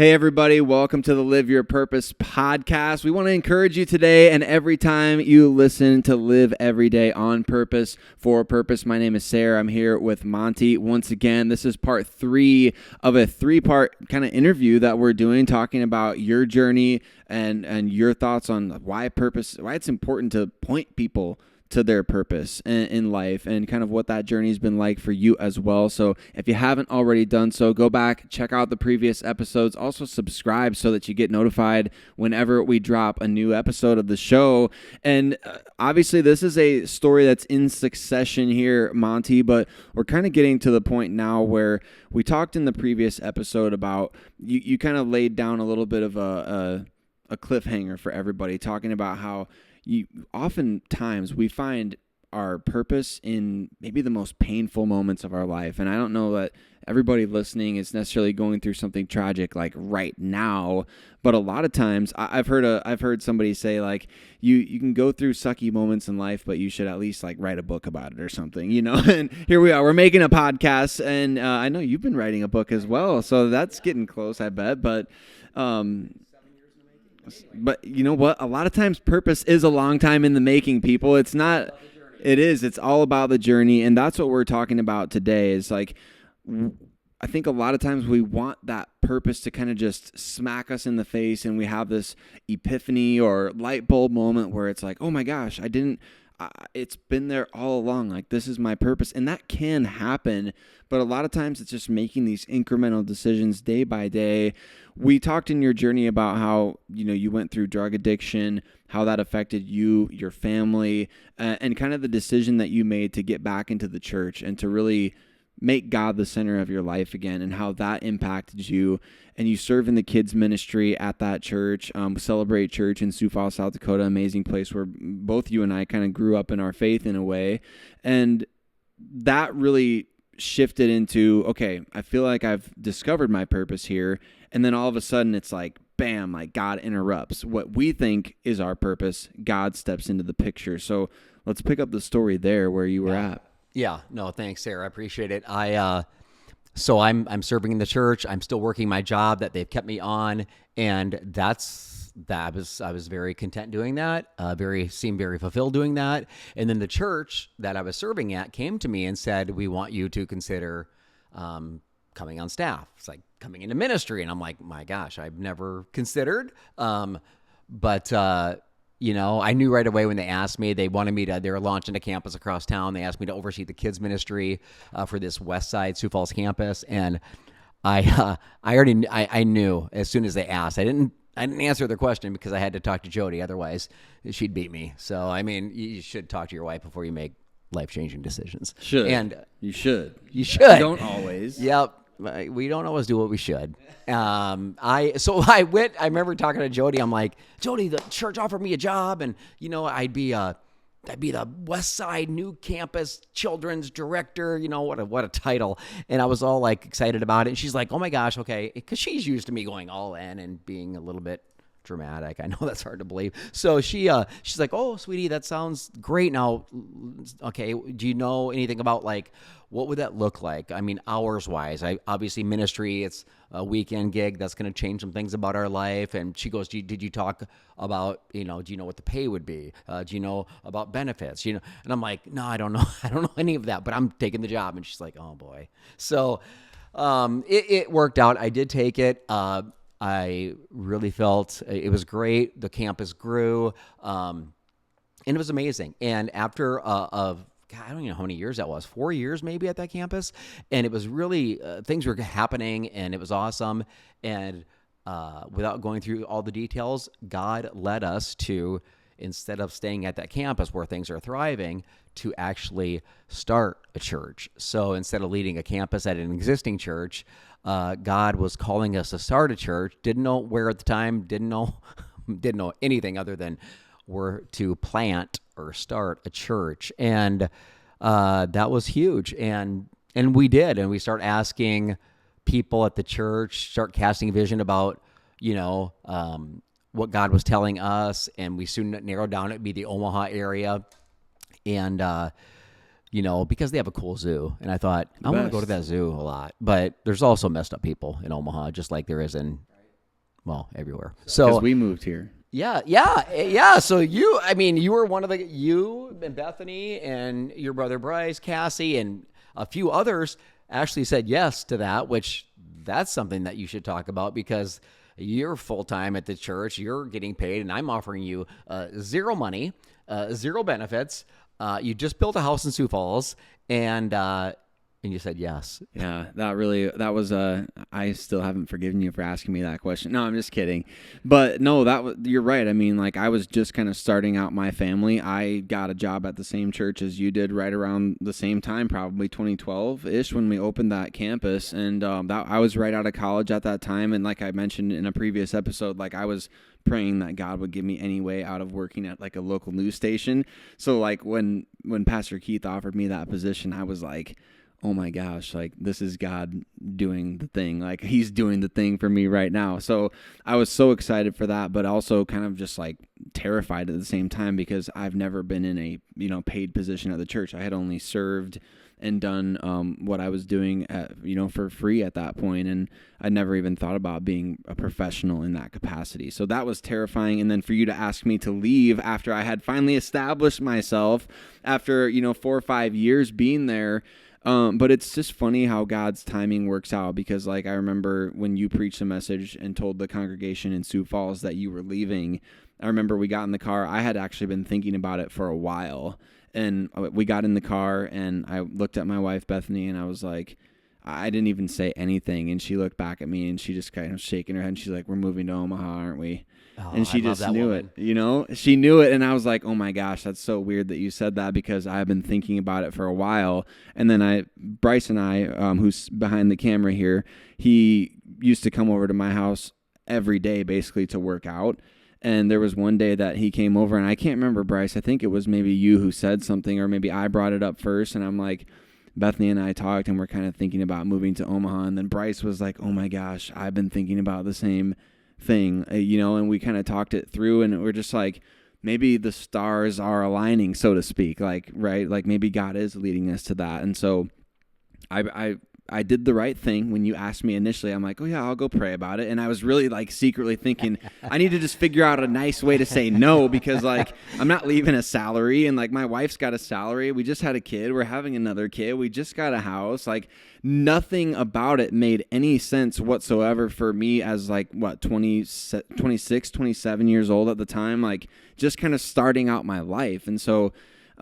Hey everybody, welcome to the Live Your Purpose podcast. We want to encourage you today and every time you listen to live every day on purpose, for a purpose. My name is Sarah. I'm here with Monty. Once again, this is part 3 of a 3-part kind of interview that we're doing, talking about your journey and your thoughts on why it's important to point people to their purpose in life and kind of what that journey's been like for you as well. So if you haven't already done so, go back, check out the previous episodes. Also subscribe so that you get notified whenever we drop a new episode of the show. And obviously this is a story that's in succession here, Monty, but we're kind of getting to the point now where we talked in the previous episode about you kind of laid down a little bit of a cliffhanger for everybody, talking about how oftentimes we find our purpose in maybe the most painful moments of our life. And I don't know that everybody listening is necessarily going through something tragic like right now, but a lot of times I've heard somebody say like you can go through sucky moments in life, but you should at least like write a book about it or something, you know. And here we are, we're making a podcast, and I know you've been writing a book as well, so that's getting close, I bet. But you know what? A lot of times purpose is a long time in the making, people. It's not, it is. It's all about the journey. And that's what we're talking about today is like, I think a lot of times we want that purpose to kind of just smack us in the face, and we have this epiphany or light bulb moment where it's like, oh my gosh, it's been there all along. Like, this is my purpose. And that can happen. But a lot of times it's just making these incremental decisions day by day. We talked in your journey about how, you went through drug addiction, how that affected you, your family, and kind of the decision that you made to get back into the church and to really make God the center of your life again, and how that impacted you. And you serve in the kids ministry at that church, Celebrate Church in Sioux Falls, South Dakota, amazing place where both you and I kind of grew up in our faith in a way. And that really shifted into, okay, I feel like I've discovered my purpose here. And then all of a sudden it's like, bam, like God interrupts what we think is our purpose. God steps into the picture. So let's pick up the story there where you were at. Yeah, no, thanks, Sarah. I appreciate it. So I'm serving in the church. I'm still working my job that they've kept me on, and I was very content doing that. Seemed very fulfilled doing that. And then the church that I was serving at came to me and said, "We want you to consider coming on staff." It's like coming into ministry, and I'm like, "My gosh, I've never considered." But I knew right away when they asked me. They wanted me they were launching a campus across town. They asked me to oversee the kids ministry for this West Side Sioux Falls campus, and I knew as soon as they asked. I didn't answer their question because I had to talk to Jody. Otherwise, she'd beat me. So, I mean, you should talk to your wife before you make life-changing decisions. You should. You should. Don't always. Yep. We don't always do what we should. I remember talking to Jody. I'm like, Jody, the church offered me a job, and I'd be the West Side New Campus Children's Director. What a title. And I was all like excited about it. And she's like, oh my gosh, okay, because she's used to me going all in and being a little bit dramatic. I know that's hard to believe. So she's like, oh, sweetie, that sounds great. Now, okay, do you know anything about like what would that look like? I mean, hours wise, obviously ministry, it's a weekend gig. That's going to change some things about our life. And she goes, did you talk about, do you know what the pay would be? Do you know about benefits? And I'm like, no, I don't know. I don't know any of that, but I'm taking the job. And she's like, oh boy. So it worked out. I did take it. I really felt it was great. The campus grew, and it was amazing. And after I don't even know how many years that was, 4 years maybe at that campus, and it was really things were happening, and it was awesome. And without going through all the details, God led us to, instead of staying at that campus where things are thriving, to actually start a church. So instead of leading a campus at an existing church, God was calling us to start a church. Didn't know where at the time, didn't know anything other than we're to plant or start a church. And that was huge. And we did. And we start asking people at the church, start casting a vision about, what God was telling us. And we soon narrowed down it'd be the Omaha area. And, because they have a cool zoo. And I thought, I want to go to that zoo a lot. But there's also messed up people in Omaha, just like there is in well, everywhere. Because So we moved here. yeah. So you were one of you and Bethany and your brother Bryce, Cassie, and a few others actually said yes to that, which that's something that you should talk about because you're full-time at the church, you're getting paid, and I'm offering you zero money, zero benefits. You just built a house in Sioux Falls, and you said yes. Yeah, that was I still haven't forgiven you for asking me that question. No, I'm just kidding. But no, you're right. I mean, like I was just kind of starting out my family. I got a job at the same church as you did right around the same time, probably 2012-ish when we opened that campus. And I was right out of college at that time. And like I mentioned in a previous episode, like I was praying that God would give me any way out of working at like a local news station. So like when Pastor Keith offered me that position, I was like, oh my gosh, like this is God doing the thing. Like he's doing the thing for me right now. So I was so excited for that, but also kind of just like terrified at the same time because I've never been in a, paid position at the church. I had only served and done what I was doing for free at that point. And I never even thought about being a professional in that capacity. So that was terrifying. And then for you to ask me to leave after I had finally established myself after, 4 or 5 years being there. But it's just funny how God's timing works out because like I remember when you preached a message and told the congregation in Sioux Falls that you were leaving, I remember we got in the car. I had actually been thinking about it for a while, and we got in the car and I looked at my wife, Bethany, and I was like, I didn't even say anything. And she looked back at me and she just kind of shaking her head and she's like, we're moving to Omaha, aren't we? Oh, And she just knew woman. it, she knew it. And I was like, oh my gosh, that's so weird that you said that because I've been thinking about it for a while. And then Bryce and I, who's behind the camera here, he used to come over to my house every day basically to work out. And there was one day that he came over and I can't remember, Bryce, I think it was maybe you who said something or maybe I brought it up first. And I'm like, Bethany and I talked and we're kind of thinking about moving to Omaha. And then Bryce was like, oh my gosh, I've been thinking about the same thing, and we kind of talked it through and we're just like, maybe the stars are aligning, so to speak, like, right? Like maybe God is leading us to that. And so I did the right thing when you asked me initially. I'm like, oh yeah, I'll go pray about it. And I was really like secretly thinking I need to just figure out a nice way to say no because like I'm not leaving a salary and like my wife's got a salary. We just had a kid. We're having another kid. We just got a house. Like nothing about it made any sense whatsoever for me as like 26, 27 years old at the time, like just kind of starting out my life. And so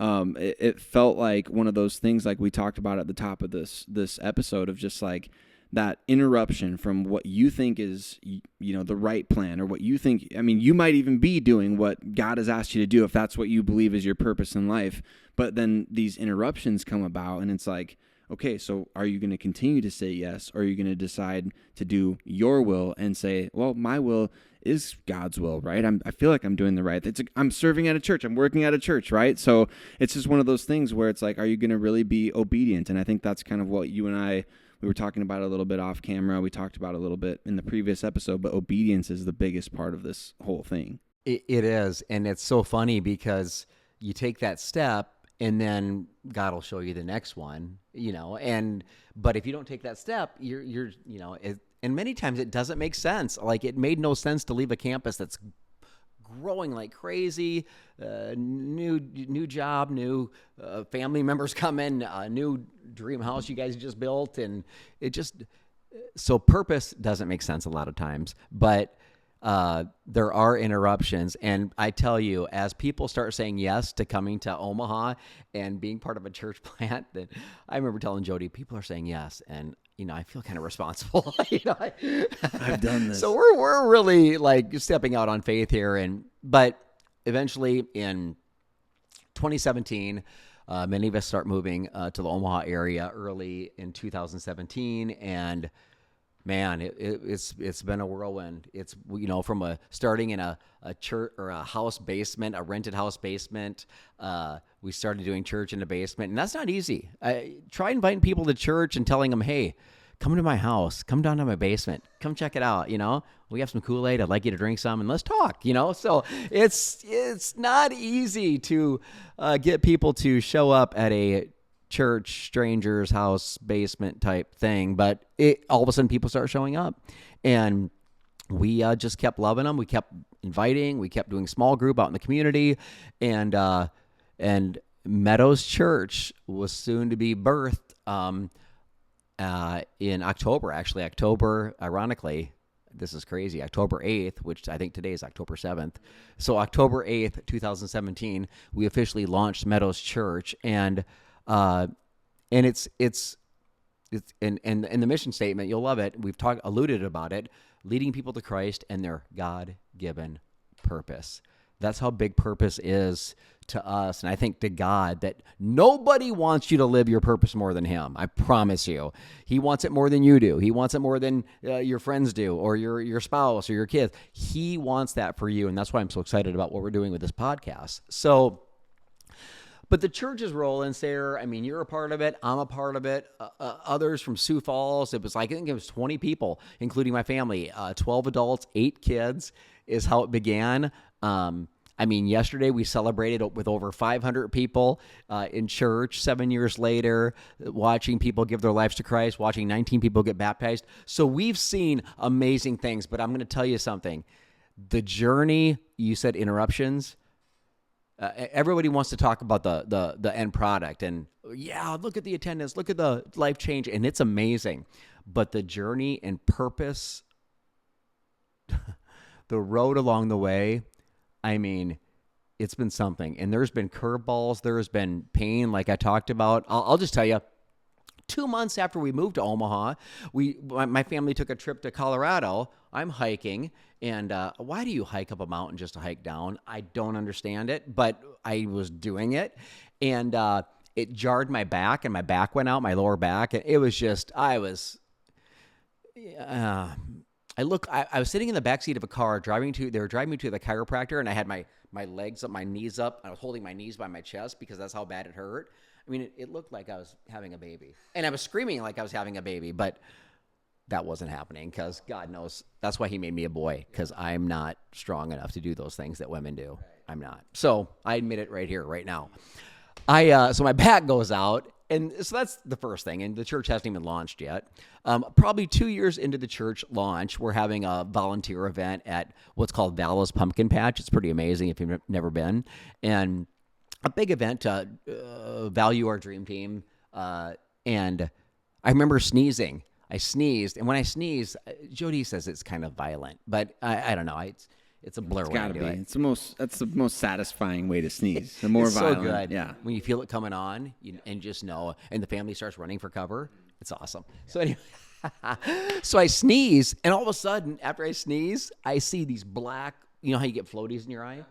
it felt like one of those things like we talked about at the top of this episode of just like that interruption from what you think is, the right plan or what you think. I mean, you might even be doing what God has asked you to do if that's what you believe is your purpose in life. But then these interruptions come about and it's like, okay, so are you going to continue to say yes, or are you going to decide to do your will and say, well, my will is God's will, right? I feel like I'm doing the right thing. I'm serving at a church. I'm working at a church, right? So it's just one of those things where it's like, are you going to really be obedient? And I think that's kind of what you and I, we were talking about a little bit off camera. We talked about a little bit in the previous episode, but obedience is the biggest part of this whole thing. It is. And it's so funny because you take that step and then God will show you the next one, but if you don't take that step, and many times it doesn't make sense. Like it made no sense to leave a campus that's growing like crazy, new job, new family members come in, new dream house you guys just built. And so purpose doesn't make sense a lot of times, but there are interruptions. And I tell you, as people start saying yes to coming to Omaha and being part of a church plant, that I remember telling Jody, people are saying yes. And, I feel kind of responsible. I've done this. So we're really like stepping out on faith here. But eventually in 2017, many of us start moving to the Omaha area early in 2017. And man, it's been a whirlwind. It's, from starting in a church or a house basement, a rented house basement. We started doing church in the basement, and that's not easy. Try inviting people to church and telling them, hey, come to my house, come down to my basement, come check it out. We have some Kool-Aid. I'd like you to drink some and let's talk, So it's not easy to get people to show up at a church, stranger's house, basement type thing, but all of a sudden people start showing up. And we just kept loving them. We kept inviting. We kept doing small group out in the community, and Meadows Church was soon to be birthed in October. Actually, October. Ironically, this is crazy. October 8th, which I think today is October 7th. So October 8th, 2017, we officially launched Meadows Church, and it's in the mission statement. You'll love it. We've alluded about it. Leading people to Christ and their God-given purpose. That's how big purpose is to us, and I think to God, that nobody wants you to live your purpose more than him. I promise you. He wants it more than you do. He wants it more than your friends do, or your spouse or your kids. He wants that for you, and that's why I'm so excited about what we're doing with this podcast. So, but the church is rolling, Sarah. I mean, you're a part of it. I'm a part of it. Others from Sioux Falls. It was I think it was 20 people, including my family. 12 adults, 8 kids is how it began. I mean, yesterday we celebrated with over 500 people in church. 7 years later, watching people give their lives to Christ, watching 19 people get baptized. So we've seen amazing things, but I'm going to tell you something. The journey, you said interruptions. Everybody wants to talk about the end product, and yeah, look at the attendance, look at the life change, and it's amazing. But the journey and purpose, the road along the way, I mean, it's been something. And there's been curveballs, there's been pain, like I talked about. I'll just tell you, 2 months after we moved to Omaha, my family took a trip to Colorado. I'm hiking, and why do you hike up a mountain just to hike down? I don't understand it, but I was doing it, and it jarred my back, and my back went out, my lower back, and it was just, I was sitting in the backseat of a car they were driving me to the chiropractor, and I had my legs up, my knees up. I was holding my knees by my chest because that's how bad it hurt. I mean, it looked like I was having a baby, and I was screaming like I was having a baby, but that wasn't happening because God knows that's why he made me a boy, because I'm not strong enough to do those things that women do. I'm not. So I admit it right here, right now. So my back goes out, and so that's the first thing, and the church hasn't even launched yet. Probably 2 years into the church launch, we're having a volunteer event at what's called Vala's Pumpkin Patch. It's pretty amazing if you've never been, and a big event to value our dream team. And I remember sneezing. I sneezed, and when I sneeze, Jody says it's kind of violent, but I don't know. It's a blur. It's gotta be. That's the most satisfying way to sneeze. The more it's violent, so good. Yeah. When you feel it coming on, and just know, and the family starts running for cover. It's awesome. So anyway, so I sneeze, and all of a sudden, after I sneeze, I see these black. You know how you get floaties in your eye?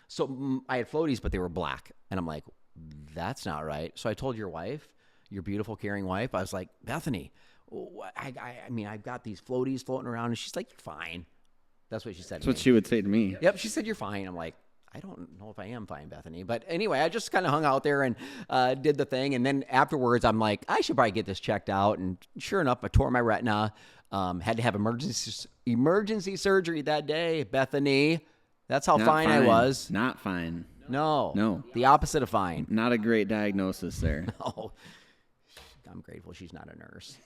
So I had floaties, but they were black, and I'm like, that's not right. So I told your wife, your beautiful, caring wife, I was like, Bethany, I mean, I've got these floaties floating around, and she's like, you're fine. That's what she said. That's what she would say to me. Yep, she said, you're fine. I'm like, I don't know if I am fine, Bethany. But anyway, I just kind of hung out there and did the thing. And then afterwards, I'm like, I should probably get this checked out. And sure enough, I tore my retina. Had to have emergency surgery that day, Bethany. That's how fine I was. Not fine. No. The opposite of fine. Not a great diagnosis there. No. I'm grateful she's not a nurse.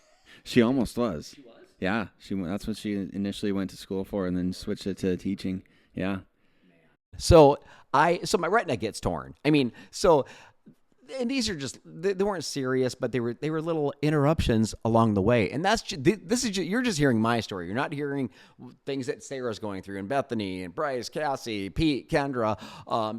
She almost was. She was? Yeah. That's what she initially went to school for, and then switched it to teaching. Yeah. So my retina gets torn. I mean, and these are just, they weren't serious, but they were little interruptions along the way. And you're just hearing my story. You're not hearing things that Sarah's going through, and Bethany and Bryce, Cassie, Pete, Kendra,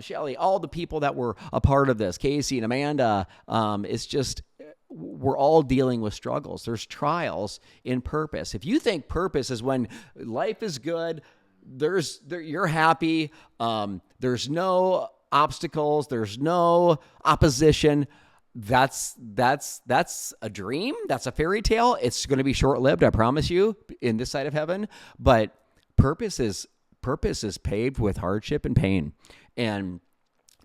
Shelly, all the people that were a part of this, Casey and Amanda. It's just, we're all dealing with struggles. There's trials in purpose. If you think purpose is when life is good, you're happy, there's no obstacles, there's no opposition, that's a dream, that's a fairy tale. It's going to be short-lived, I promise you, in this side of heaven. But purpose is paved with hardship and pain, and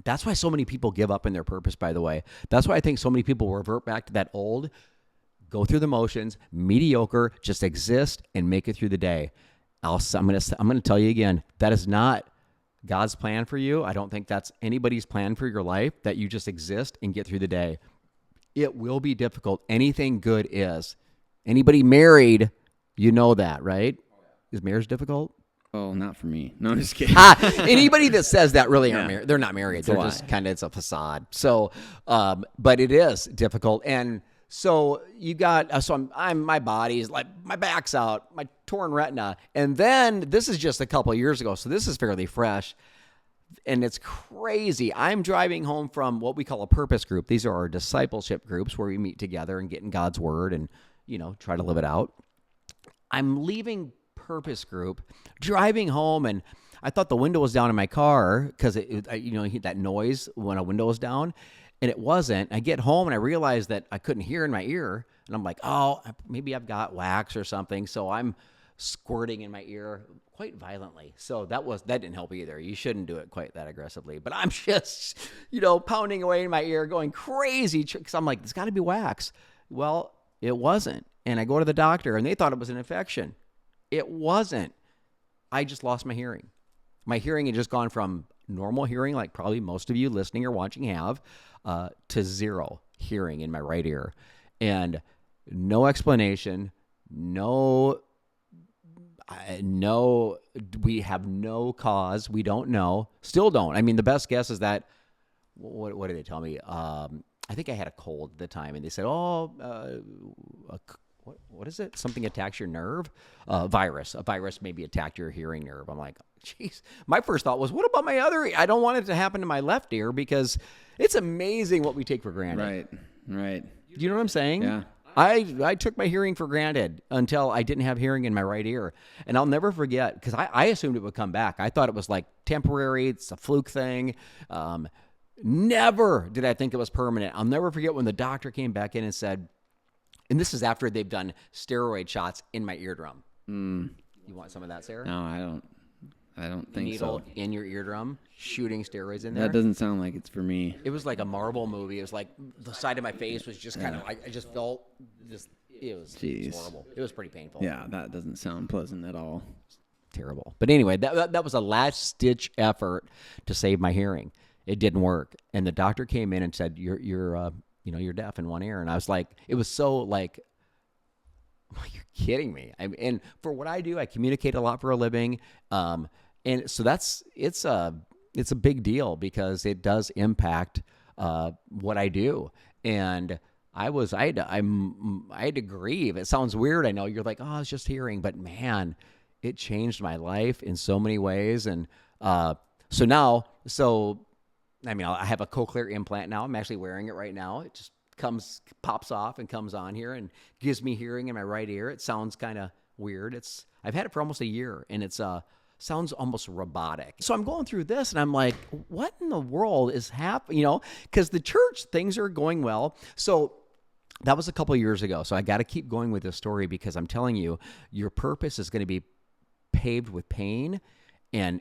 that's why so many people give up in their purpose, by the way. That's why I think so many people revert back to that old, go through the motions, mediocre, just exist and make it through the day. I'm going to tell you again, that is not God's plan for you. I don't think that's anybody's plan for your life, that you just exist and get through the day. It will be difficult. Anything good is. Anybody married, you know that, right? Is marriage difficult? Oh, not for me. No, I'm just kidding. Anybody that says that really aren't married. They're not married. They're just kind of, it's a facade. So, but it is difficult. And so you got, so my body's like, my back's out, my torn retina. And then this is just a couple of years ago. So this is fairly fresh. And it's crazy. I'm driving home from what we call a purpose group. These are our discipleship groups where we meet together and get in God's word and, try to live it out. I'm leaving purpose group, driving home, and I thought the window was down in my car because that noise when a window was down, and it wasn't. I get home and I realized that I couldn't hear in my ear, and I'm like, oh, maybe I've got wax or something. So I'm squirting in my ear quite violently. So that didn't help either. You shouldn't do it quite that aggressively. But I'm just, pounding away in my ear, going crazy because I'm like, there's got to be wax. Well, it wasn't, and I go to the doctor, and they thought it was an infection. It wasn't. I just lost my hearing. My hearing had just gone from normal hearing, like probably most of you listening or watching have, to zero hearing in my right ear. And no explanation, no, we have no cause. We don't know. Still don't. I mean, the best guess is that, what did they tell me? I think I had a cold at the time, and they said, what is it? Something attacks your nerve? A virus maybe attacked your hearing nerve. I'm like, geez. My first thought was, what about my other ear? I don't want it to happen to my left ear because it's amazing what we take for granted. Right. Do you know what I'm saying? Yeah. I took my hearing for granted until I didn't have hearing in my right ear. And I'll never forget, because I assumed it would come back. I thought it was like temporary. It's a fluke thing. Never did I think it was permanent. I'll never forget when the doctor came back in and said, and this is after they've done steroid shots in my eardrum. You want some of that, Sarah? No, I don't think Needle so. in your eardrum, shooting steroids in there. That doesn't sound like it's for me. It was like a Marvel movie. It was like the side of my face was just kind of, I just felt this. It was horrible. It was pretty painful. Yeah, that doesn't sound pleasant at all. Terrible. But anyway, that was a last ditch effort to save my hearing. It didn't work, and the doctor came in and said, "You're deaf in one ear." And I was like, it was so like, you're kidding me. And for what I do, I communicate a lot for a living. And so it's a big deal because it does impact what I do. And I had to grieve. It sounds weird. I know you're like, oh, it's just hearing, but man, it changed my life in so many ways. And I have a cochlear implant now. I'm actually wearing it right now. It just pops off and comes on here and gives me hearing in my right ear. It sounds kind of weird. I've had it for almost a year, and it's sounds almost robotic. So I'm going through this, and I'm like, what in the world is happening? Because the church, things are going well. So that was a couple of years ago. So I got to keep going with this story because I'm telling you, your purpose is going to be paved with pain and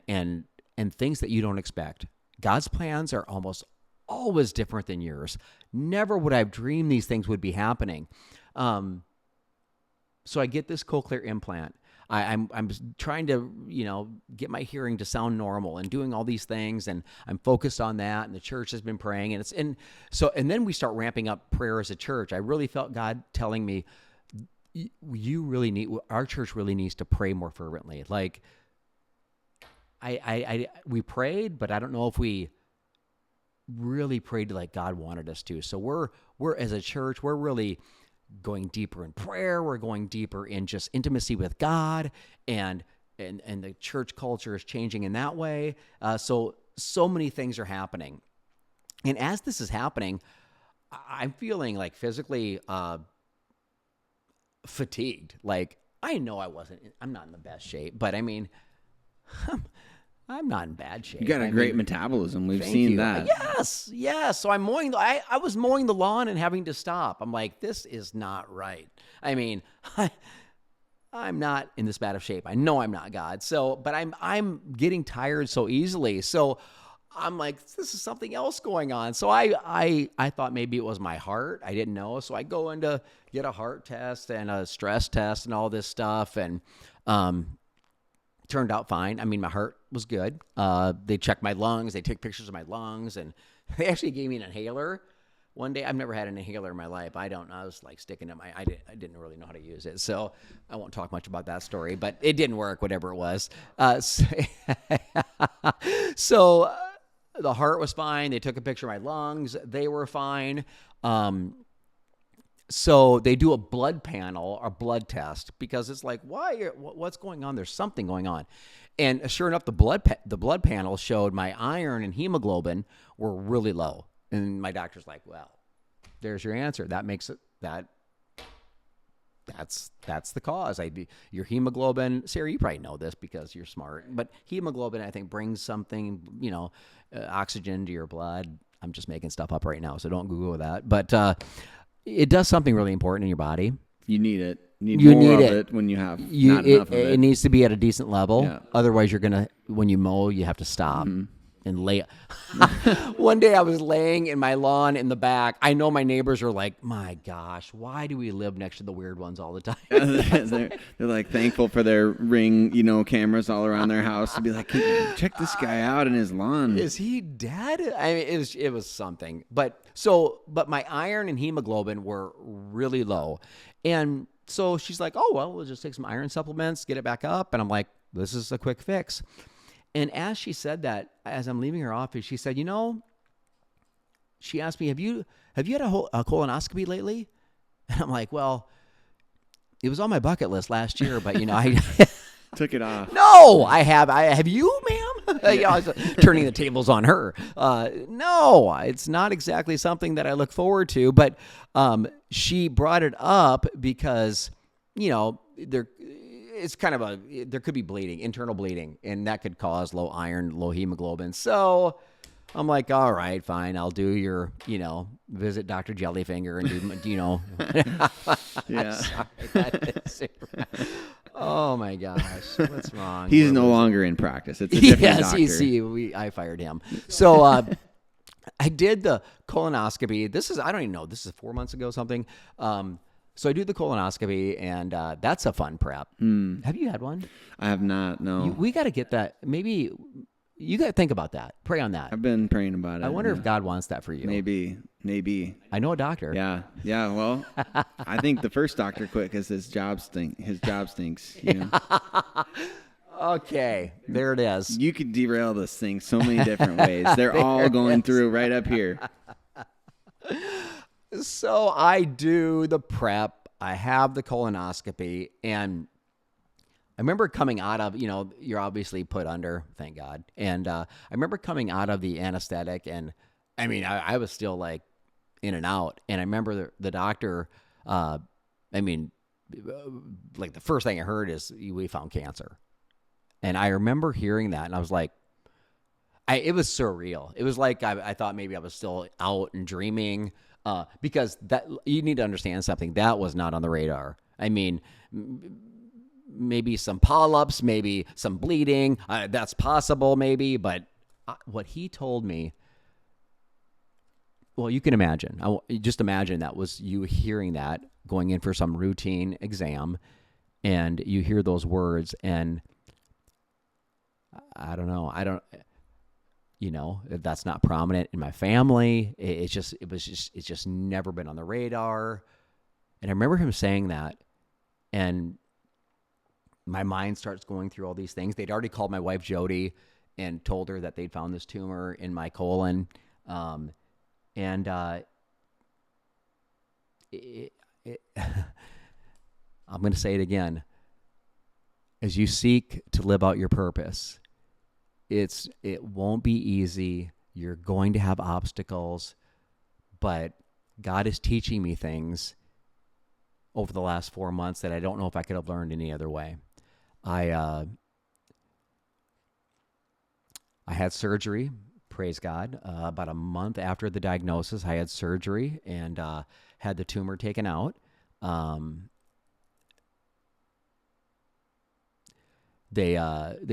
things that you don't expect. God's plans are almost always different than yours. Never would I have dreamed these things would be happening. So I get this cochlear implant. I'm trying to, get my hearing to sound normal and doing all these things, and I'm focused on that. And the church has been praying, and then we start ramping up prayer as a church. I really felt God telling me, our church really needs to pray more fervently. Like, we prayed, but I don't know if we really prayed like God wanted us to. So we're as a church, we're really going deeper in prayer. We're going deeper in just intimacy with God, and the church culture is changing in that way. So many things are happening. And as this is happening, I'm feeling like physically fatigued. Like, I know I'm not in the best shape, but I mean, I'm not in bad shape. You got a great metabolism. We've seen that. Yes. So I'm mowing. I was mowing the lawn and having to stop. I'm like, this is not right. I mean, I'm not in this bad of shape. I know I'm not God. So, but I'm getting tired so easily. So I'm like, this is something else going on. So I thought maybe it was my heart. I didn't know. So I go in to get a heart test and a stress test and all this stuff, and turned out fine. I mean, my heart was good. They checked my lungs. They took pictures of my lungs, and they actually gave me an inhaler. One day, I've never had an inhaler in my life. I don't know. I was like sticking it I didn't really know how to use it. So I won't talk much about that story, but it didn't work, whatever it was. So the heart was fine. They took a picture of my lungs. They were fine. So they do a blood panel or blood test because it's like, what's going on? There's something going on. And sure enough, the blood panel showed my iron and hemoglobin were really low. And my doctor's like, well, there's your answer. That makes it that's the cause. Your hemoglobin, Sarah, you probably know this because you're smart, but hemoglobin, I think, brings something, oxygen to your blood. I'm just making stuff up right now, so don't Google that. But it does something really important in your body. You need it. You need more of it when you have not enough of it. It needs to be at a decent level. Yeah. Otherwise, when you mow, you have to stop. And lay. One day I was laying in my lawn in the back. I know my neighbors are like, my gosh, why do we live next to the weird ones all the time? they're like thankful for their Ring, cameras all around their house to be like, check this guy out in his lawn. Is he dead? I mean, it was something. But my iron and hemoglobin were really low. And so she's like, oh, well, we'll just take some iron supplements, get it back up. And I'm like, this is a quick fix. And as she said that, as I'm leaving her office, she said, she asked me, have you had a colonoscopy lately? And I'm like, well, it was on my bucket list last year, but I took it off. No, I have you, ma'am? I was turning the tables on her. No, it's not exactly something that I look forward to, but she brought it up because, it's kind of there could be bleeding, internal bleeding, and that could cause low iron, low hemoglobin. So I'm like, all right, fine. I'll do your, visit Dr. Jellyfinger and do, Yeah. Oh my gosh. What's wrong? He's no longer in practice. It's a different doctor. I fired him. So, I did the colonoscopy. I don't even know. This is 4 months ago, something. So I do the colonoscopy, and that's a fun prep. Have you had one? I have not, no. We got to get that. Maybe you got to think about that. Pray on that. I've been praying about it. I wonder if God wants that for you. Maybe. I know a doctor. Yeah. Well, I think the first doctor quit because his job stinks. Okay, there it is. You could derail this thing so many different ways. They're all going through right up here. So I do the prep. I have the colonoscopy, and I remember coming out of, you're obviously put under, thank God. And I remember coming out of the anesthetic, and I mean, I was still like in and out. And I remember the doctor, like the first thing I heard is, we found cancer. And I remember hearing that, and I was like, it was surreal. It was like I thought maybe I was still out and dreaming. Because that you need to understand something that was not on the radar. I mean, maybe some polyps, maybe some bleeding. That's possible, maybe. But what he told me, well, you can imagine. Just imagine that was you hearing that, going in for some routine exam, and you hear those words, and I don't know. That's not prominent in my family. It's just never been on the radar. And I remember him saying that, and my mind starts going through all these things. They'd already called my wife Jody and told her that they'd found this tumor in my colon. I'm going to say it again. As you seek to live out your purpose, it won't be easy. You're going to have obstacles, but God is teaching me things over the last 4 months that I don't know if I could have learned any other way. I had surgery, praise God. About a month after the diagnosis, I had surgery and had the tumor taken out. They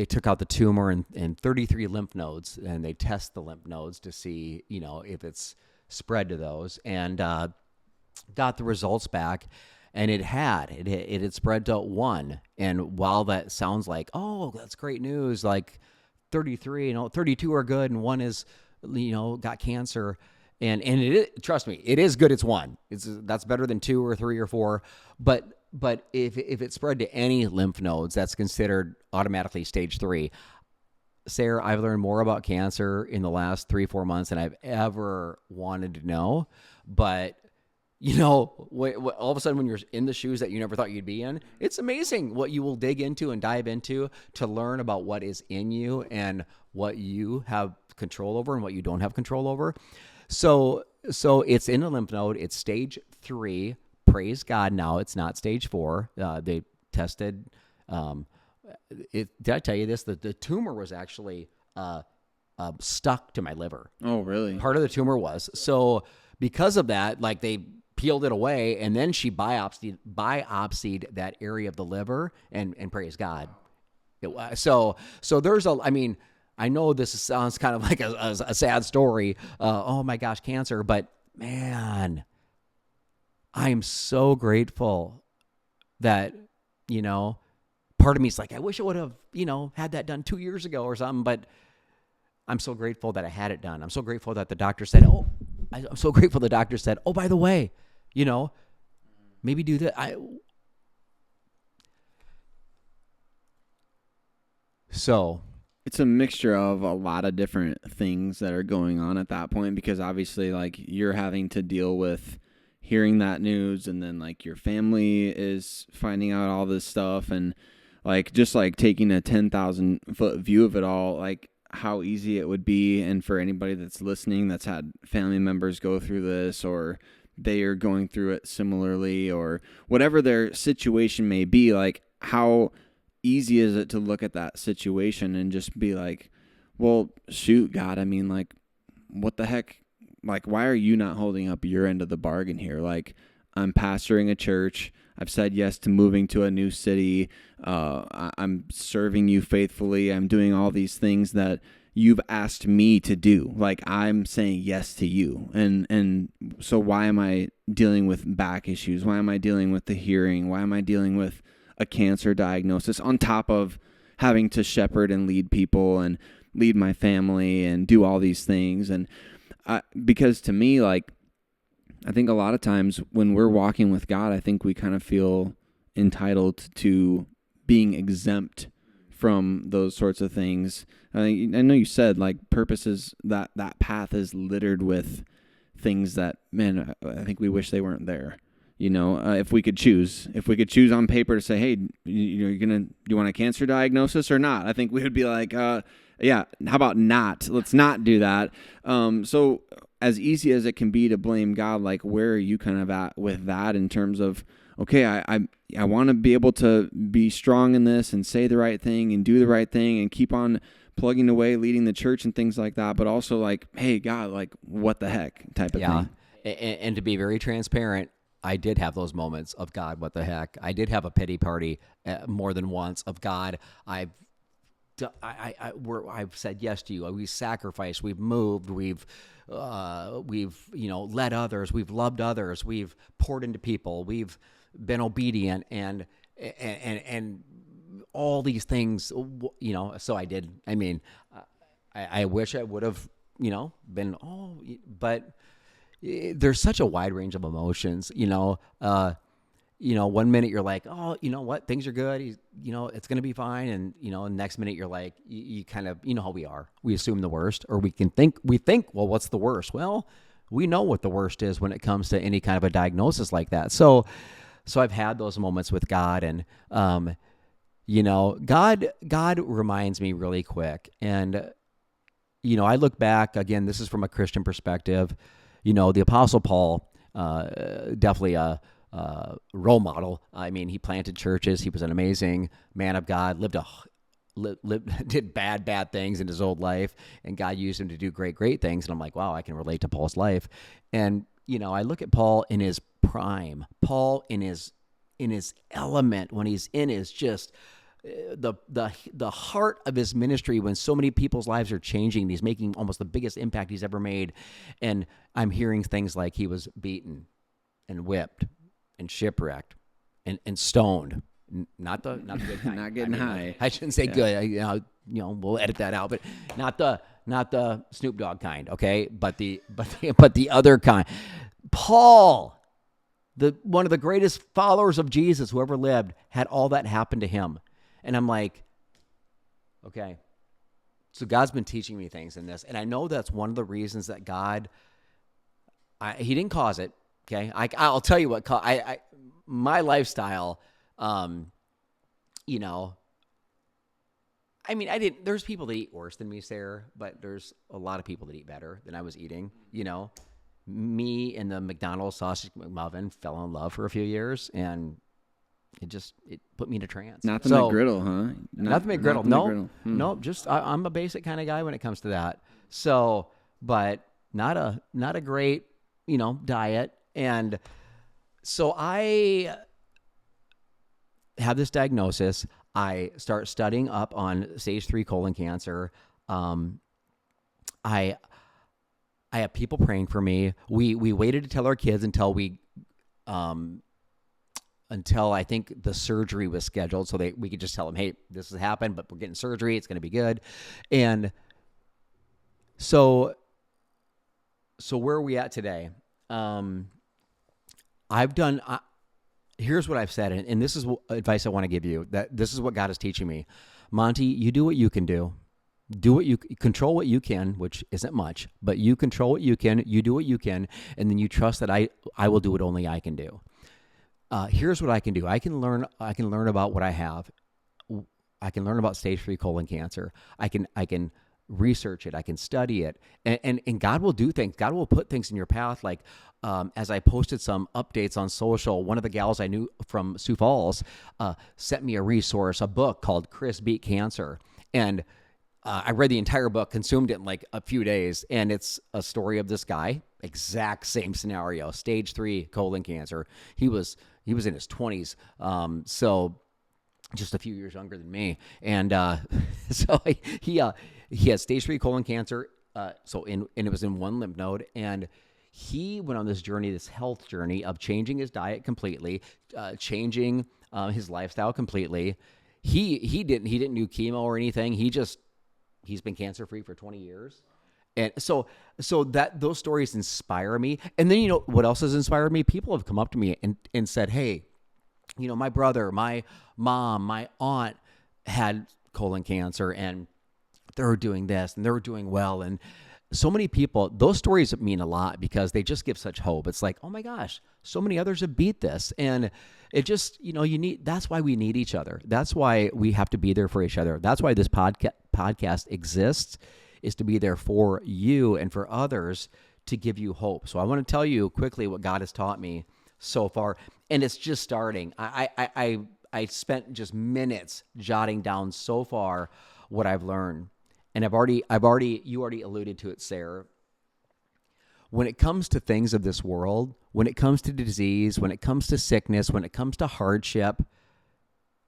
took out the tumor and 33 lymph nodes, and they test the lymph nodes to see, if it's spread to those, and got the results back, and it had spread to 1. And while that sounds like, oh, that's great news, like 33, 32 are good, and 1 is, got cancer. And it is, trust me, it is good. It's 1. That's better than 2 or 3 or 4. But if it spread to any lymph nodes, that's considered automatically stage 3. Sarah, I've learned more about cancer in the last 3-4 months than I've ever wanted to know. But all of a sudden, when you're in the shoes that you never thought you'd be in, it's amazing what you will dig into and dive into to learn about what is in you and what you have control over and what you don't have control over. So it's in a lymph node. It's stage 3. Praise God. Now it's not stage 4. They tested. Did I tell you this? The tumor was actually stuck to my liver. Oh, really? Part of the tumor was. So because of that, like they peeled it away, and then she biopsied that area of the liver, and praise God. So there's I know this sounds kind of like a sad story. Oh my gosh, cancer. But man, I am so grateful that, part of me is like, I wish I would have, had that done 2 years ago or something. But I'm so grateful that I had it done. I'm so grateful that the doctor said, oh, by the way, maybe do that. So it's a mixture of a lot of different things that are going on at that point, because obviously, like, you're having to deal with hearing that news, and then like your family is finding out all this stuff, and like just like taking a 10,000 foot view of it all, like how easy it would be. And for anybody that's listening that's had family members go through this, or they are going through it similarly, or whatever their situation may be, like how easy is it to look at that situation and just be like, well, shoot, God, I mean, like, what the heck? Like, why are you not holding up your end of the bargain here? Like, I'm pastoring a church. I've said yes to moving to a new city. I'm serving you faithfully. I'm doing all these things that you've asked me to do. Like, I'm saying yes to you. And so why am I dealing with back issues? Why am I dealing with the hearing? Why am I dealing with a cancer diagnosis on top of having to shepherd and lead people and lead my family and do all these things? And because to me, like, I think a lot of times when we're walking with God, I think we kind of feel entitled to being exempt from those sorts of things. I know you said, like, purposes, that path is littered with things that, man, I think we wish they weren't there. If we could choose on paper to say, hey, do you want a cancer diagnosis or not? I think we would be like, yeah, how about not? Let's not do that. So as easy as it can be to blame God, like, where are you kind of at with that in terms of, okay, I want to be able to be strong in this and say the right thing and do the right thing and keep on plugging away, leading the church and things like that. But also, like, hey, God, like, what the heck type of thing. And to be very transparent, I did have those moments of God, what the heck. I did have a pity party more than once of God. I've said yes to you. We've sacrificed. We've moved. We've led others. We've loved others. We've poured into people. We've been obedient and all these things. So I did. I mean, I wish I would have been. But there's such a wide range of emotions. 1 minute you're like, oh, you know what, things are good. It's going to be fine. And, next minute you're like, you kind of, how we are. We assume the worst, or we think, well, what's the worst? Well, we know what the worst is when it comes to any kind of a diagnosis like that. So I've had those moments with God, and, God reminds me really quick. And, I look back again, this is from a Christian perspective, the Apostle Paul, definitely a role model. I mean, he planted churches. He was an amazing man of God, did bad things in his old life, and God used him to do great things. And I'm like, wow, I can relate to Paul's life. And, I look at Paul in his prime, Paul in his element, when he's in his just the heart of his ministry, when so many people's lives are changing. He's making almost the biggest impact he's ever made. And I'm hearing things like he was beaten and whipped and shipwrecked and stoned. Not the good kind. Not getting high. I shouldn't say good. We'll edit that out. But not not the Snoop Dogg kind, okay, but the other kind. Paul, one of the greatest followers of Jesus who ever lived, had all that happen to him. And I'm like, okay, so God's been teaching me things in this. And I know that's one of the reasons that he didn't cause it, okay? I'll tell you what, my lifestyle, you know, I mean, there's people that eat worse than me, Sarah, but there's a lot of people that eat better than I was eating, you know. Me and the McDonald's sausage McMuffin fell in love for a few years, and it put me into trance. Not the McGriddle, huh? Not the McGriddle. No, just I'm a basic kind of guy when it comes to that. So, but not a great, you know, diet. And so I have this diagnosis. I start studying up on stage 3 colon cancer. I have people praying for me. We waited to tell our kids until I think the surgery was scheduled, so we could just tell them, hey, this has happened, but we're getting surgery. It's going to be good. And so where are we at today? Here's what I've said, and this is advice I want to give you, that this is what God is teaching me. Monty, you do what you can do. Control what you can, which isn't much, but you control what you can, you do what you can, and then you trust that I will do what only I can do. Here's what I can do. I can learn about what I have. I can learn about stage 3 colon cancer. I can research it. I can study it. And God will do things. God will put things in your path. Like, as I posted some updates on social, one of the gals I knew from Sioux Falls, sent me a resource, a book called Chris Beat Cancer. And I read the entire book, consumed it in like a few days, and it's a story of this guy, exact same scenario, stage 3 colon cancer. He was in his 20s, so just a few years younger than me, and so he had stage 3 colon cancer. And it was in one lymph node, and he went on this journey, this health journey of changing his diet completely, changing his lifestyle completely. He didn't do chemo or anything. He's been cancer free for 20 years. And so that those stories inspire me. And then, you know, what else has inspired me? People have come up to me and said, hey, you know, my brother, my mom, my aunt had colon cancer, and they were doing this and they were doing well. And so many people, those stories mean a lot because they just give such hope. It's like, oh my gosh, so many others have beat this. And it just, you know, that's why we need each other. That's why we have to be there for each other. That's why this podcast exists, is to be there for you and for others to give you hope. So I want to tell you quickly what God has taught me so far. And it's just starting. I spent just minutes jotting down so far what I've learned. And you already alluded to it, Sarah. When it comes to things of this world, when it comes to disease, when it comes to sickness, when it comes to hardship,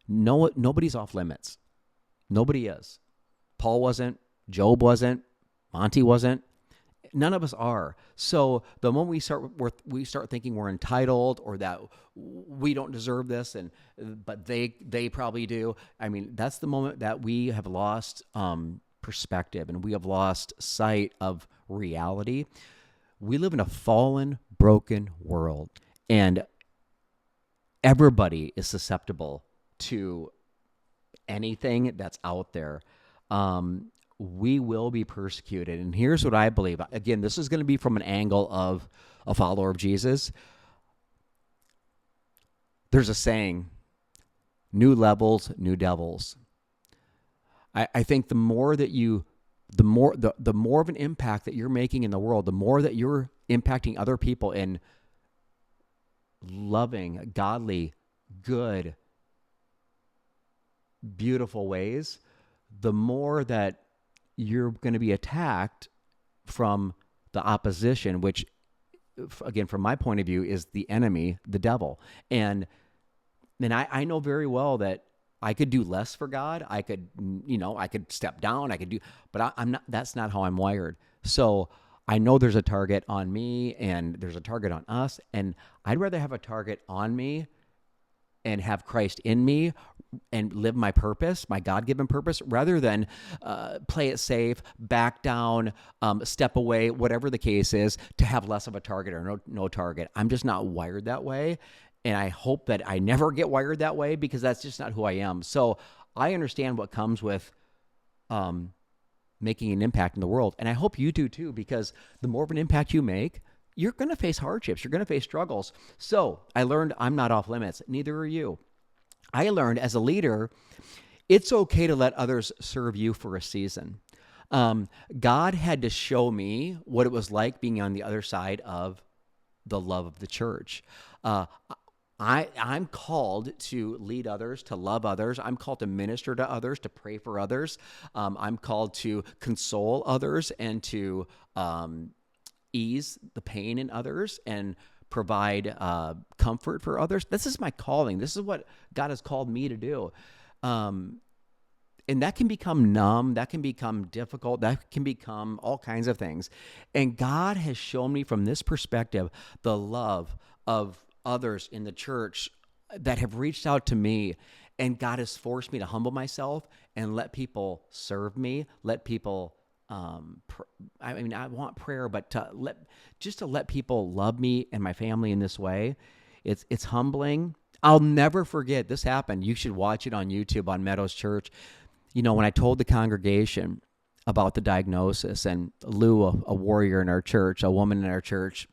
nobody's off limits. Nobody is. Paul wasn't. Job wasn't. Monty wasn't. None of us are. So the moment we start thinking we're entitled or that we don't deserve this, but they probably do. I mean, that's the moment that we have lost perspective and we have lost sight of reality. We live in a fallen, broken world, and everybody is susceptible to anything that's out there. We will be persecuted. And here's what I believe. Again, this is going to be from an angle of a follower of Jesus. There's a saying, new levels, new devils. I think the more of an impact that you're making in the world, the more that you're impacting other people in loving, godly, good, beautiful ways, the more that you're going to be attacked from the opposition, which, again, from my point of view, is the enemy, the devil. And I know very well that I could do less for God. I could step down. But I'm not. That's not how I'm wired. So I know there's a target on me, and there's a target on us, and I'd rather have a target on me and have Christ in me and live my purpose, my God-given purpose, rather than play it safe, back down, step away, whatever the case is, to have less of a target or no target. I'm just not wired that way. And I hope that I never get wired that way, because that's just not who I am. So I understand what comes with making an impact in the world. And I hope you do too, because the more of an impact you make, you're going to face hardships. You're going to face struggles. So I learned I'm not off limits. Neither are you. I learned as a leader, it's okay to let others serve you for a season. God had to show me what it was like being on the other side of the love of the church. I'm called to lead others, to love others. I'm called to minister to others, to pray for others. I'm called to console others and to ease the pain in others and provide comfort for others. This is my calling. This is what God has called me to do. And that can become numb. That can become difficult. That can become all kinds of things. And God has shown me from this perspective the love of others in the church that have reached out to me. And God has forced me to humble myself and let people serve me, let people I want prayer, but to let people love me and my family in this way, it's humbling. I'll never forget this happened. You should watch it on YouTube on Meadows Church. When I told the congregation about the diagnosis, and Lou, a warrior in our church, a woman in our church,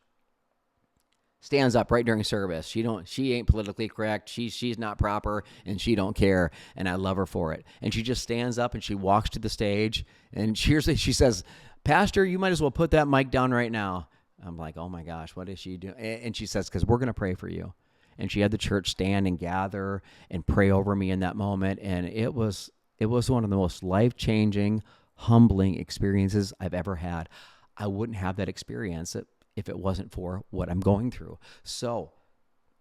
stands up right during service. She ain't politically correct. She's not proper, and she don't care. And I love her for it. And she just stands up and she walks to the stage, and she says, "Pastor, you might as well put that mic down right now." I'm like, oh my gosh, what is she doing? And she says, "Because we're going to pray for you." And she had the church stand and gather and pray over me in that moment. And it was one of the most life-changing, humbling experiences I've ever had. I wouldn't have that experience if it wasn't for what I'm going through. So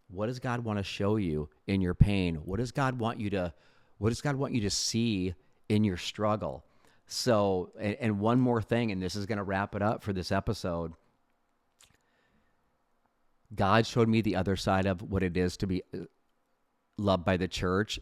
what does God want to show you in your pain? What does God want you to see in your struggle? So, and one more thing, and this is going to wrap it up for this episode. God showed me the other side of what it is to be loved by the church.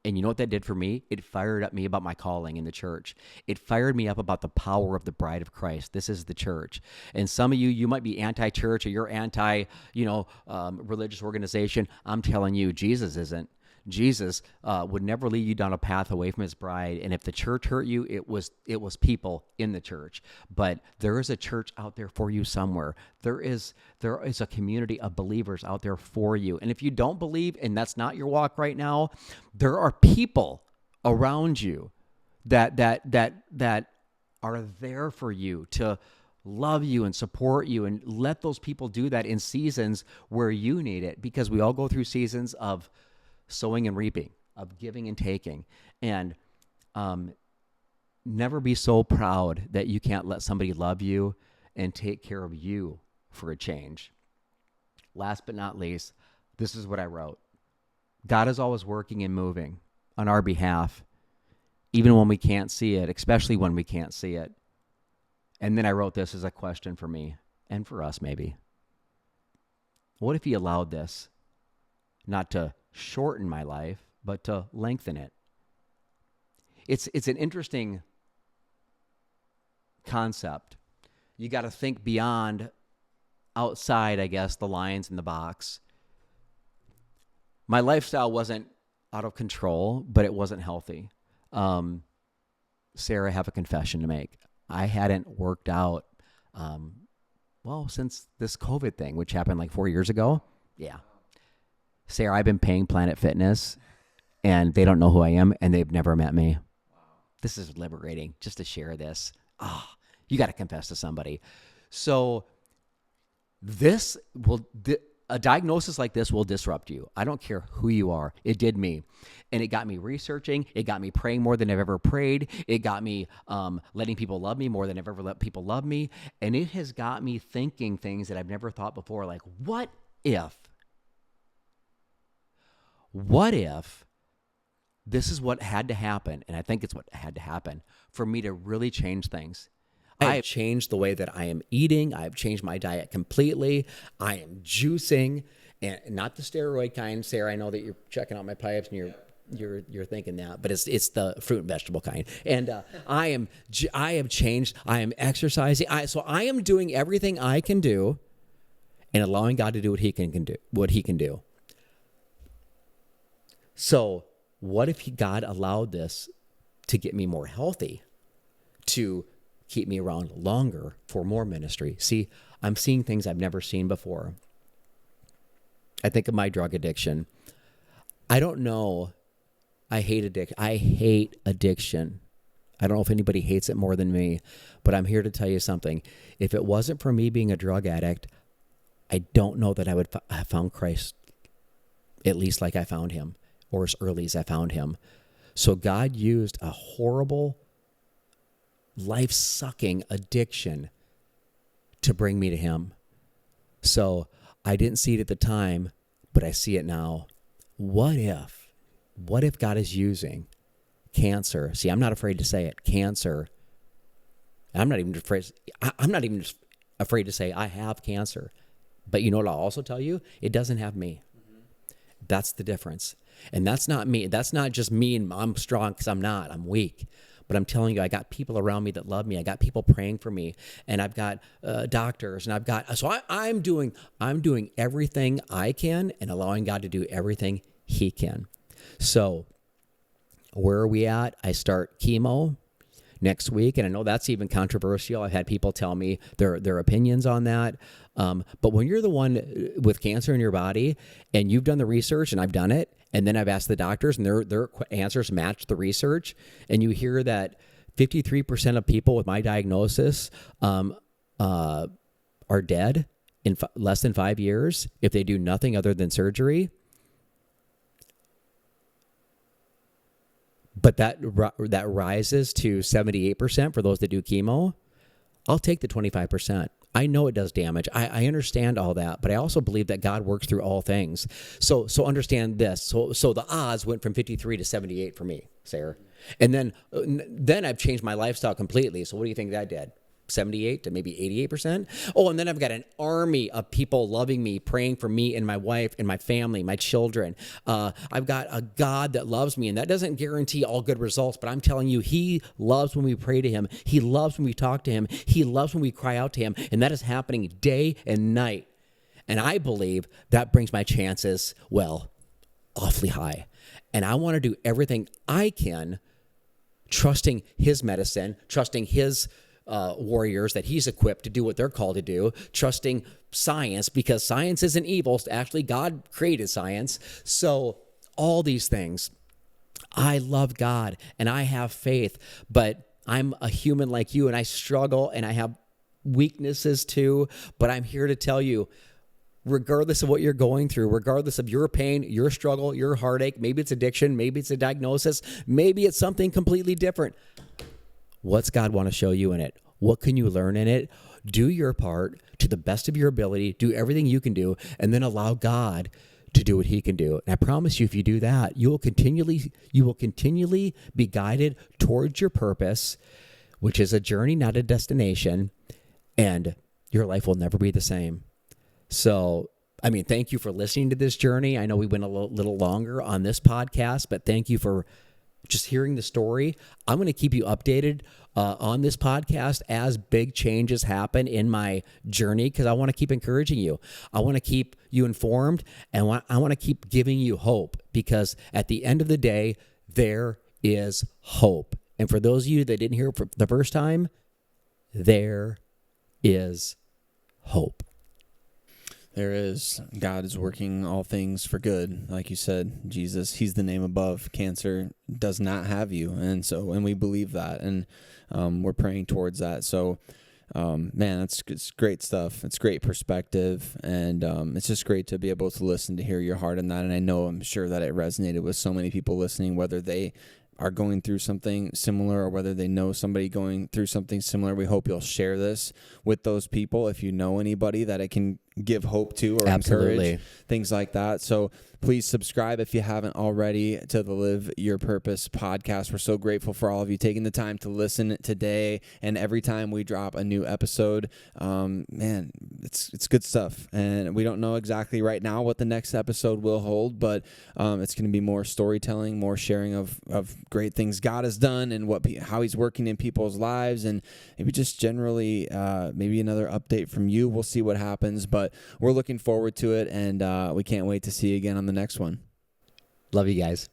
And you know what that did for me? It fired up me about my calling in the church. It fired me up about the power of the bride of Christ. This is the church. And some of you might be anti-church, or you're anti, religious organization. I'm telling you, Jesus isn't. Jesus would never lead you down a path away from his bride. And if the church hurt you, it was people in the church. But there is a church out there for you somewhere. There is a community of believers out there for you. And if you don't believe, and that's not your walk right now, there are people around you that are there for you to love you and support you, and let those people do that in seasons where you need it, because we all go through seasons of sowing and reaping, of giving and taking. And never be so proud that you can't let somebody love you and take care of you for a change. Last but not least, this is what I wrote. God is always working and moving on our behalf, even when we can't see it, especially when we can't see it. And then I wrote this as a question for me and for us maybe. What if he allowed this not to shorten my life, but to lengthen it? It's an interesting concept. You got to think beyond, outside, I guess, the lines in the box. My lifestyle wasn't out of control, but it wasn't healthy. Sarah, I have a confession to make. I hadn't worked out, since this COVID thing, which happened like 4 years ago. Yeah. Sarah, I've been paying Planet Fitness, and they don't know who I am, and they've never met me. Wow. This is liberating just to share this. You got to confess to somebody. So a diagnosis like this will disrupt you. I don't care who you are. It did me. And it got me researching. It got me praying more than I've ever prayed. It got me letting people love me more than I've ever let people love me. And it has got me thinking things that I've never thought before, like, what if this is what had to happen? And I think it's what had to happen for me to really change things. I've changed the way that I am eating. I've changed my diet completely. I am juicing. and not the steroid kind, Sarah. I know that you're checking out my pipes and you're thinking that, but it's the fruit and vegetable kind. And I have changed. I am exercising. So I am doing everything I can do, and allowing God to do what He can do. What He can do. So what if God allowed this to get me more healthy, to keep me around longer for more ministry? See, I'm seeing things I've never seen before. I think of my drug addiction. I don't know. I hate addiction. I don't know if anybody hates it more than me, but I'm here to tell you something. If it wasn't for me being a drug addict, I don't know that I would have found Christ, at least like I found Him, or as early as I found Him. So God used a horrible, life-sucking addiction to bring me to Him. So I didn't see it at the time, but I see it now. What if God is using cancer? See, I'm not afraid to say it. Cancer. I'm not even afraid to say I have cancer. But you know what I'll also tell you? It doesn't have me. Mm-hmm. That's the difference. And that's not me. That's not just me and I'm strong, because I'm not. I'm weak. But I'm telling you, I got people around me that love me. I got people praying for me, and I've got doctors, and I'm doing everything I can, and allowing God to do everything He can. So where are we at? I start chemo next week, and I know that's even controversial. I've had people tell me their opinions on that. But when you're the one with cancer in your body, and you've done the research, and I've done it, and then I've asked the doctors, and their answers match the research, and you hear that 53% of people with my diagnosis are dead in less than 5 years if they do nothing other than surgery. But that rises to 78% for those that do chemo. I'll take the 25%. I know it does damage. I understand all that, but I also believe that God works through all things. So understand this. So the odds went from 53 to 78 for me, Sarah. And then I've changed my lifestyle completely. So what do you think that did? 78 to maybe 88%. Oh, and then I've got an army of people loving me, praying for me and my wife and my family, my children. I've got a God that loves me, and that doesn't guarantee all good results, but I'm telling you, He loves when we pray to Him. He loves when we talk to Him. He loves when we cry out to Him, and that is happening day and night. And I believe that brings my chances, well, awfully high. And I want to do everything I can, trusting His medicine, trusting His warriors that He's equipped to do what they're called to do, trusting science, because science isn't evil. Actually, God created science. So all these things, I love God and I have faith, but I'm a human like you, and I struggle and I have weaknesses too. But I'm here to tell you, regardless of what you're going through, regardless of your pain, your struggle, your heartache, maybe it's addiction, maybe it's a diagnosis, maybe it's something completely different. What's God want to show you in it? What can you learn in it? Do your part to the best of your ability. Do everything you can do, and then allow God to do what He can do. And I promise you, if you do that, you will continually be guided towards your purpose, which is a journey, not a destination, and your life will never be the same. So, I mean, thank you for listening to this journey. I know we went a little longer on this podcast, but thank you for just hearing the story. I'm going to keep you updated on this podcast as big changes happen in my journey, because I want to keep encouraging you. I want to keep you informed, and I want to keep giving you hope, because at the end of the day, there is hope. And for those of you that didn't hear it for the first time, there is hope. There is. God is working all things for good. Like you said, Jesus, He's the name above. Cancer does not have you. And we believe that, and we're praying towards that. So, man, it's great stuff. It's great perspective. And it's just great to be able to listen, to hear your heart in that. And I'm sure that it resonated with so many people listening, whether they are going through something similar or whether they know somebody going through something similar. We hope you'll share this with those people. If you know anybody that it can give hope to or Absolutely. encourage, things like that. So please subscribe if you haven't already to the Live Your Purpose podcast. We're so grateful for all of you taking the time to listen today, and every time we drop a new episode. Man, it's good stuff, and we don't know exactly right now what the next episode will hold, but it's going to be more storytelling, more sharing of great things God has done and how He's working in people's lives, and maybe just generally maybe another update from you. We'll see what happens, but we're looking forward to it, and we can't wait to see you again on the next one. Love you guys.